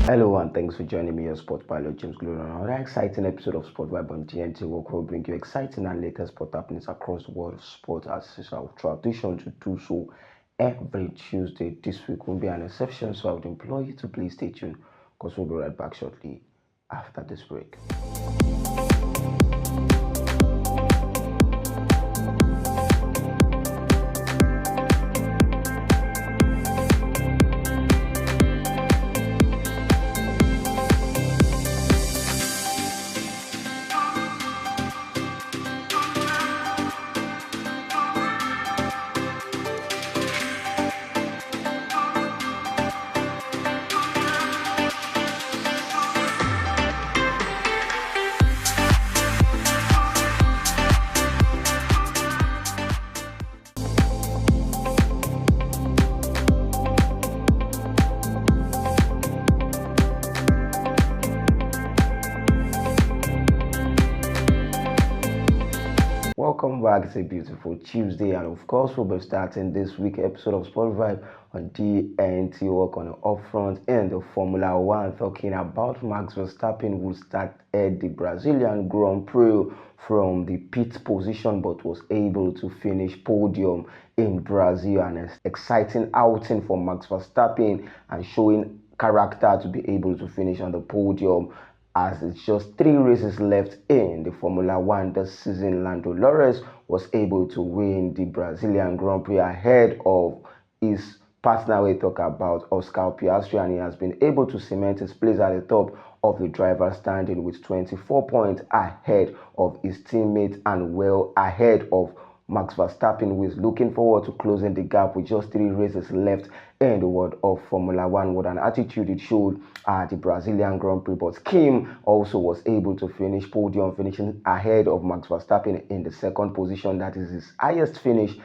Hello and thanks for joining me, your sport pilot James Glory, on another exciting episode of Sport Vibe on DNTWOK. Will bring you exciting and latest sport happenings across the world of sport, as is our tradition to do so every Tuesday. This week won't be an exception, so I would implore you to please stay tuned, because we'll be right back shortly after this break. Welcome back. It's a beautiful Tuesday, and of course we'll be starting this week episode of Sport Vibe on DNTWOK on the upfront in the Formula 1, talking about Max Verstappen, who started the Brazilian Grand Prix from the pit position but was able to finish podium in Brazil. An exciting outing for Max Verstappen and showing character to be able to finish on the podium, as it's just 3 races left in the Formula 1 this season. Lando Norris was able to win the Brazilian Grand Prix ahead of his partner. We talk about Oscar Piastri, and he has been able to cement his place at the top of the driver's standing with 24 points ahead of his teammate and well ahead of Max Verstappen, who is looking forward to closing the gap with just 3 races left in the world of Formula 1. What an attitude it showed at the Brazilian Grand Prix. But Kim also was able to finish podium, finishing ahead of Max Verstappen in the second position. That is his highest finish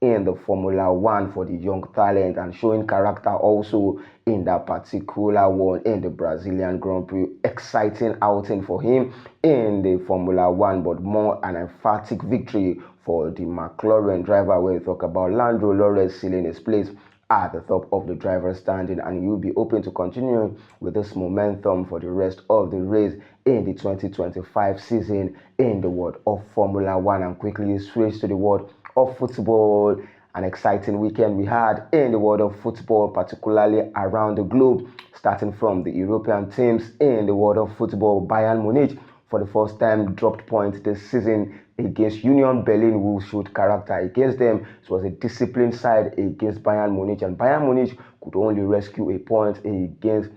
in the Formula 1 for the young talent, and showing character also in that particular one in the Brazilian Grand Prix. Exciting outing for him in the Formula 1, but more an emphatic victory for the McLaren driver, where we talk about Lando Norris sealing his place at the top of the driver's standing, and you'll be open to continue with this momentum for the rest of the race in the 2025 season in the world of Formula 1. And quickly switch to the world of football. An exciting weekend we had in the world of football, particularly around the globe, starting from the European teams in the world of football. Bayern Munich for the first time dropped points this season against Union Berlin, who showed character against them. It was a disciplined side against Bayern Munich, and Bayern Munich could only rescue a point against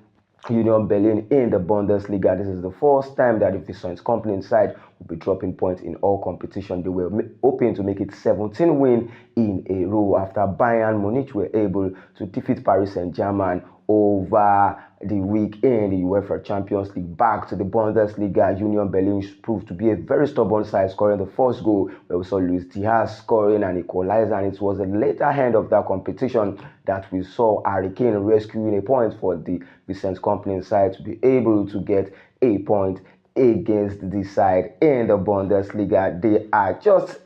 Union Berlin in the Bundesliga. This is the first time that the Vincent Kompany side will be dropping points in all competition. They were hoping to make it 17 wins in a row after Bayern Munich were able to defeat Paris Saint-Germain over the week in the UEFA Champions League. Back to the Bundesliga, Union Berlin proved to be a very stubborn side, scoring the first goal, where we saw Luis Diaz scoring an equalizer, and it was the later end of that competition that we saw Harry Kane rescuing a point for the Vincent Kompany side to be able to get a point against the side in the Bundesliga. They are just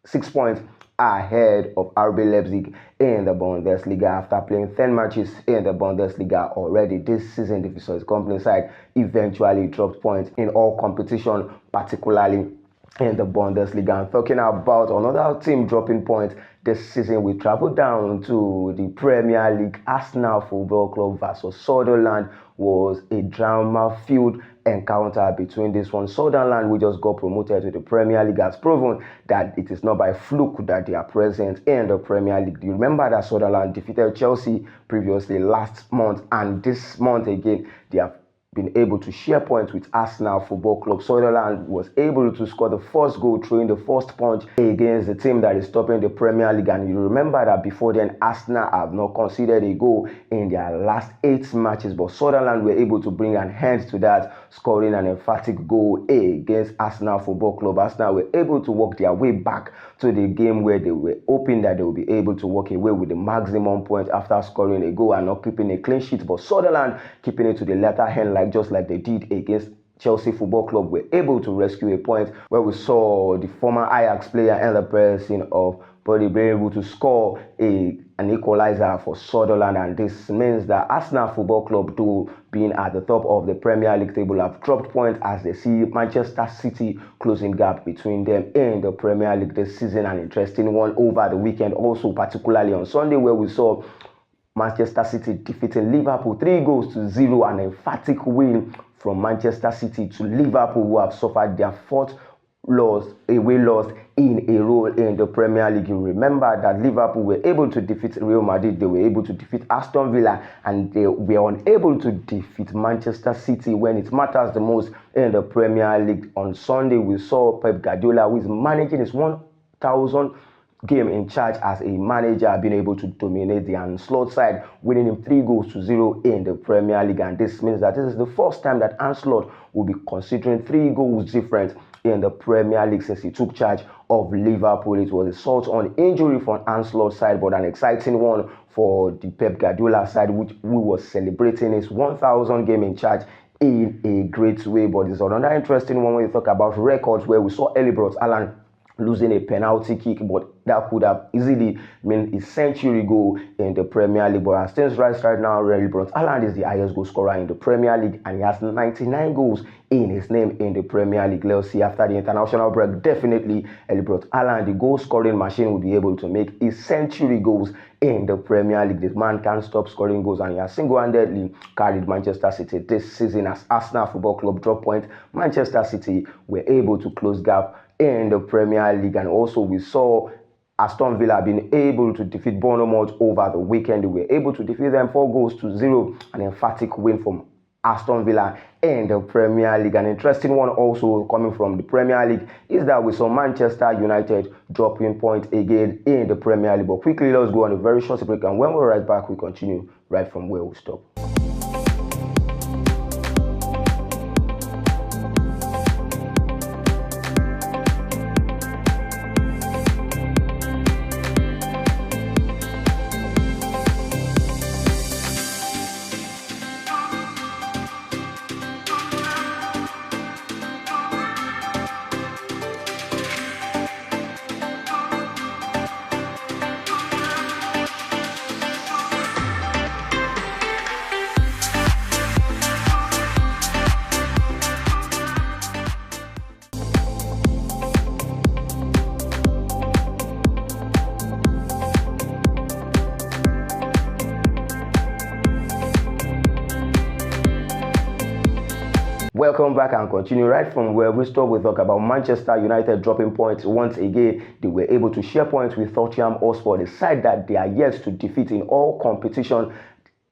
6 points ahead of RB Leipzig in the Bundesliga after playing 10 matches in the Bundesliga already this season. The Vincent Kompany side eventually dropped points in all competition, particularly in the Bundesliga. I'm talking about another team dropping points this season. We traveled down to the Premier League. Arsenal Football Club versus Sunderland was a drama-filled encounter between this one. Sunderland, who just got promoted to the Premier League, has proven that it is not by fluke that they are present in the Premier League. You remember that Sunderland defeated Chelsea previously last month, and this month again they have been able to share points with Arsenal Football Club. Sunderland was able to score the first goal, throwing the first punch against the team that is topping the Premier League. And you remember that before then, Arsenal have not conceded a goal in their last 8 matches, but Sunderland were able to bring an end to that, scoring an emphatic goal against Arsenal Football Club. Arsenal were able to work their way back to the game, where they were hoping that they will be able to walk away with the maximum point after scoring a goal and not keeping a clean sheet, but Sunderland keeping it to the latter end, just like they did against Chelsea Football Club, were able to rescue a point, where we saw the former Ajax player and the person of Body being able to score an an equalizer for Sunderland, and this means that Arsenal Football Club, though being at the top of the Premier League table, have dropped points as they see Manchester City closing gap between them in the Premier League this season. An interesting one over the weekend, also particularly on Sunday, where we saw Manchester City defeating Liverpool 3-0, an emphatic win from Manchester City to Liverpool, who have suffered their fourth away loss in a row in the Premier League. You remember that Liverpool were able to defeat Real Madrid, they were able to defeat Aston Villa, and they were unable to defeat Manchester City when it matters the most in the Premier League. On Sunday, we saw Pep Guardiola, who is managing his 1,000 game in charge as a manager, being able to dominate the Arne Slot side, winning him 3-0 in the Premier League. And this means that this is the first time that Arne Slot will be considering 3 goals different in the Premier League since he took charge of Liverpool. It was a sort on injury from Arne Slot's side, but an exciting one for the Pep Guardiola side, who was celebrating his 1,000 game in charge in a great way. But it's another interesting one when you talk about records, where we saw Erling Haaland losing a penalty kick, but that could have easily been a century goal in the Premier League. But as things right now, Erling Haaland is the highest goal scorer in the Premier League, and he has 99 goals in his name in the Premier League. Let's see, after the international break, definitely Erling Haaland, the goal scoring machine, will be able to make a century goals in the Premier League. This man can't stop scoring goals, and he has single-handedly carried Manchester City this season. As Arsenal Football Club dropped points, Manchester City were able to close gap in the Premier League. And also we saw Aston Villa being able to defeat Bournemouth over the weekend. They were able to defeat them 4-0, an emphatic win from Aston Villa in the Premier League. An interesting one also coming from the Premier League is that we saw Manchester United dropping points again in the Premier League. But quickly, let's go on a very short break, and when we're right back, we continue right from where we stop. Welcome back, and continue right from where we stopped. We talk about Manchester United dropping points once again. They were able to share points with Tottenham Hotspur, the side that they are yet to defeat in all competition.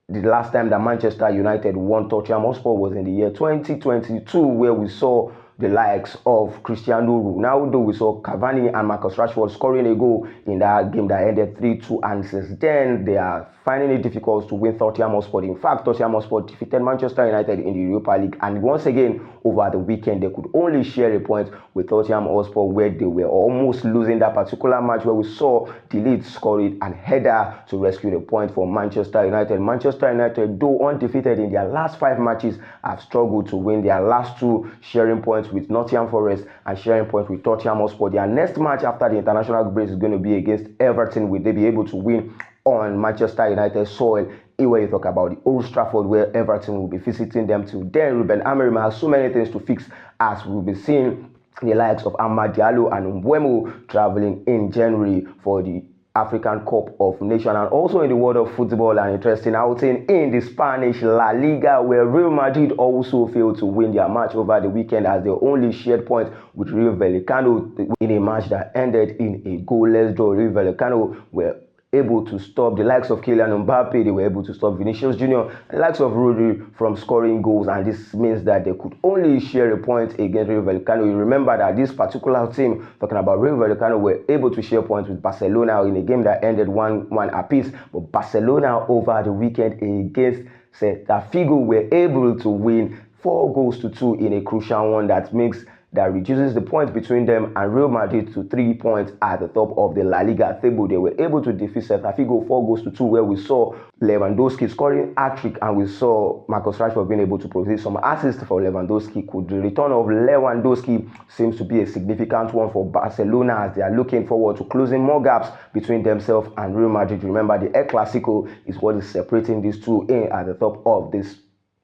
The last time that Manchester United won Tottenham Hotspur was in the year 2022, where we saw the likes of Cristiano Ronaldo, we saw Cavani and Marcus Rashford scoring a goal in that game that ended 3-2, and since then they are finding it difficult to win Tottenham Hotspur. In fact, Tottenham Hotspur defeated Manchester United in the Europa League, and once again over the weekend they could only share a point with Tottenham Hotspur, where they were almost losing that particular match, where we saw the lead scoring and header to rescue the point for Manchester United. Manchester United, though undefeated in their last 5 matches, have struggled to win their last 2, sharing points with Nottingham Forest and sharing points with Tottenham Hotspur. Their next match after the international break is going to be against Everton. Will they be able to win on Manchester United soil? Where you talk about the Old Trafford, where Everton will be visiting them till then. Ruben Amorim has so many things to fix, as we'll be seeing the likes of Amad Diallo and Mbeumo traveling in January for the African Cup of Nations. And also in the world of football, an interesting outing in the Spanish La Liga, where Real Madrid also failed to win their match over the weekend, as they only shared points with Rayo Vallecano in a match that ended in a goalless draw. Rayo Vallecano were able to stop the likes of Kylian Mbappe, they were able to stop Vinicius Jr., the likes of Rodri from scoring goals, and this means that they could only share a point against Rayo Vallecano. You remember that this particular team, talking about Rayo Vallecano, were able to share points with Barcelona in a game that ended 1-1 apiece, but Barcelona over the weekend against Celta Vigo were able to win 4-2 in a crucial one that makes that reduces the points between them and Real Madrid to 3 points at the top of the La Liga table. They were able to defeat Celta Vigo 4-2, where we saw Lewandowski scoring hat-trick, and we saw Marcus Rashford being able to produce some assists for Lewandowski. Could the return of Lewandowski seems to be a significant one for Barcelona, as they are looking forward to closing more gaps between themselves and Real Madrid. Remember, the El Clasico is what is separating these two in at the top of this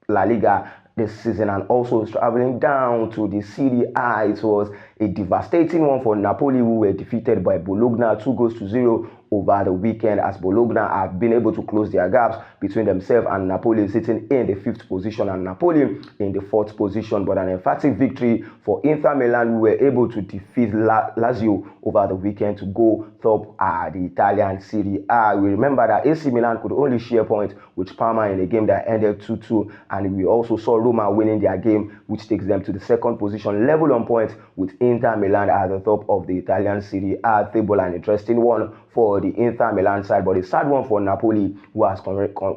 La Liga this season. And also traveling down to the Serie A, it was a devastating one for Napoli, who were defeated by Bologna 2-0 over the weekend, as Bologna have been able to close their gaps between themselves and Napoli, sitting in the 5th position and Napoli in the 4th position. But an emphatic victory for Inter Milan, who were able to defeat Lazio over the weekend to go top at the Italian Serie A. We remember that AC Milan could only share points with Parma in a game that ended 2-2, and we also saw Roma winning their game, which takes them to the 2nd position, level on points with Inter Milan at the top of the Italian Serie A table. An interesting one for the Inter Milan side, but a sad one for Napoli, who has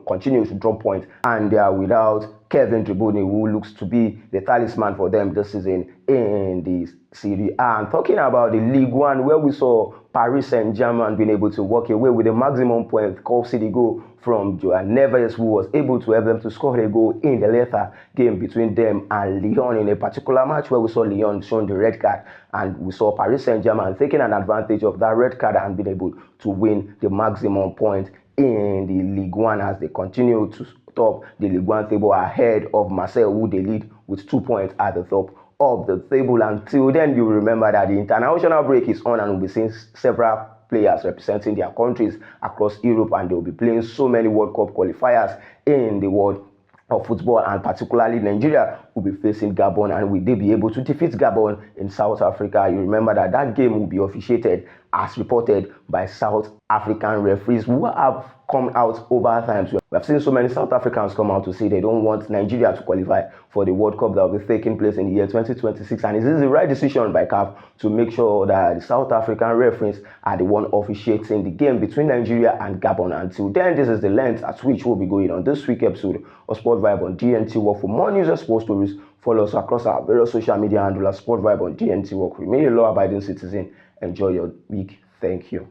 continued to drop points, and they are without Kevin De Bruyne, who looks to be the talisman for them this season in the Serie A. And talking about the Ligue 1, where we saw Paris Saint-Germain being able to walk away with a maximum point, courtesy the goal from Joan Neves, who was able to help them to score a goal in the later game between them and Lyon, in a particular match where we saw Lyon showing the red card, and we saw Paris Saint-Germain taking an advantage of that red card and being able to win the maximum point in the Ligue 1, as they continue to top the Ligue 1 table ahead of Marseille, who they lead with 2 points at the top of the table. Until then, you remember that the international break is on, and we'll be seeing several players representing their countries across Europe, and they'll be playing so many World Cup qualifiers in the world of football, and particularly Nigeria will be facing Gabon, and will they be able to defeat Gabon in South Africa? You remember that that game will be officiated as reported by South African referees, who have come out over time. We have seen so many South Africans come out to say they don't want Nigeria to qualify for the World Cup that will be taking place in the year 2026. And is this the right decision by CAF to make sure that the South African referees are the one officiating the game between Nigeria and Gabon? Until then, this is the length at which we'll be going on this week's episode of Sport Vibe on DNTWOK. For more news and sports stories, follow us across our various social media handles, Sport Vibe on DNTWOK. Remain a law-abiding citizen. Enjoy your week. Thank you.